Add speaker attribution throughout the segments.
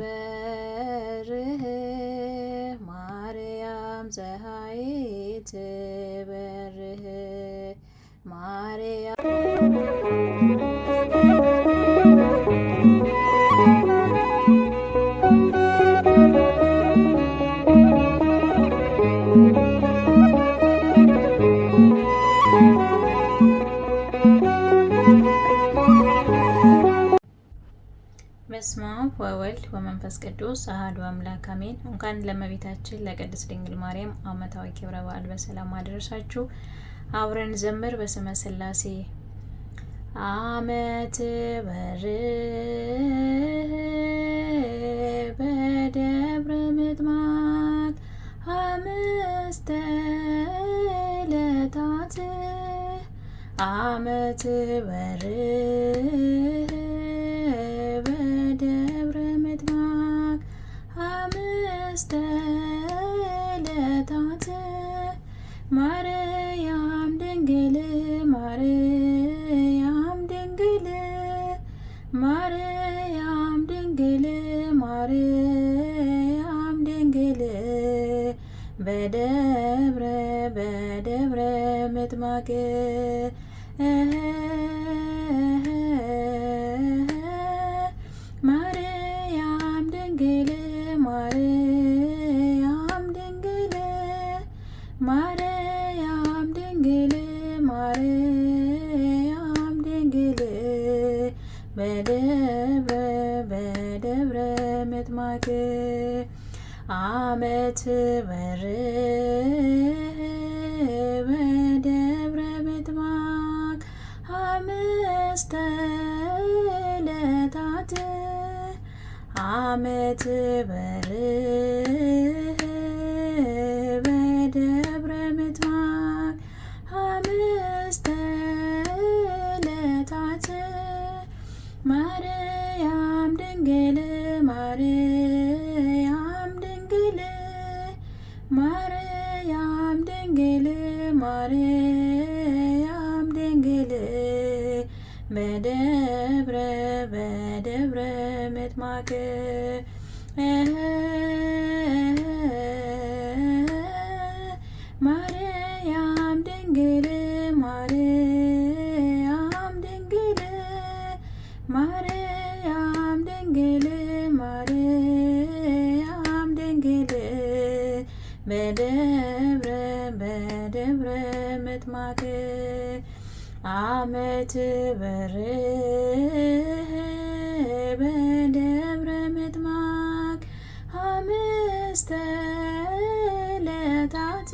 Speaker 1: ትበርህ ማርያም ፀሐይ ትበርህ ማርያም በስመ አብ ወወልድ ወመንፈስ ቅዱስ አሐዱ አምላክ አሜን። እንኳን ለእመቤታችን ለቅድስት ድንግል ማርያም ዓመታዊ ክብረ በዓል በሰላም አደረሳችሁ። አብረን ዘምር በስመ ሥላሴ። ዓመት በርህ በደብረ ምጥማቅ አምስተ ዕለታት ዓመት በርህ ዕለታት ማርያም ድንግል ማርያም ድንግል ማርያም ድንግል ማርያም ድንግል በደብረ ምጥማቅ ማርያም ድንግል ማርያም ድንግል ማርያም ድንግል ማርያም ድንግል በደብረ ምጥማቅ ዓመት በርህ በደብረ ምጥማቅ አምስተ ዕለታት ዓመት በርህ በደብረ ምጥማቅ አምስተ ዕለታት ማርያም ድንግል ማርያም ድንግል ማርያም ድንግል ማርያም ድንግል በደብረ ምጥማቅ ማርያም ድንግል ማርያም ድንግል ማርያም ድንግል ማርያም ድንግል በደብረ ምጥማቅ ዓመት በርህ በደብረ ምጥማቅ አምስተ ዕለታት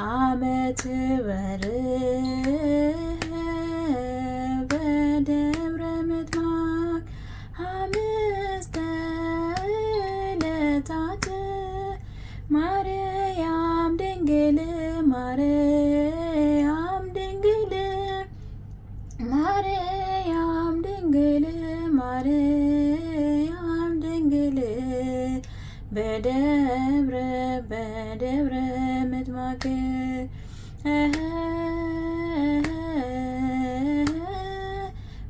Speaker 1: ዓመት በርህ በደብረ ምጥማቅ አምስተ ዕለታት ማርያም ድንግል ማርያም ድንግል ማርያም ድንግል ማርያም ድንግል በደብረ ምጥማቅ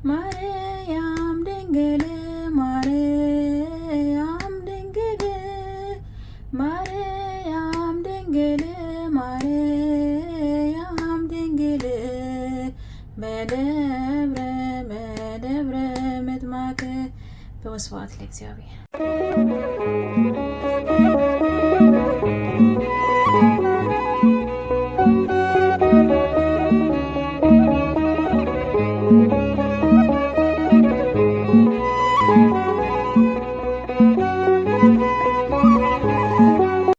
Speaker 1: ማርያም ድንግል ማርያም ድንግል ማርያም ድንግል ማርያም ድንግል በደብረ ምጥማቅ። ወስብሐት ለእግዚአብሔር።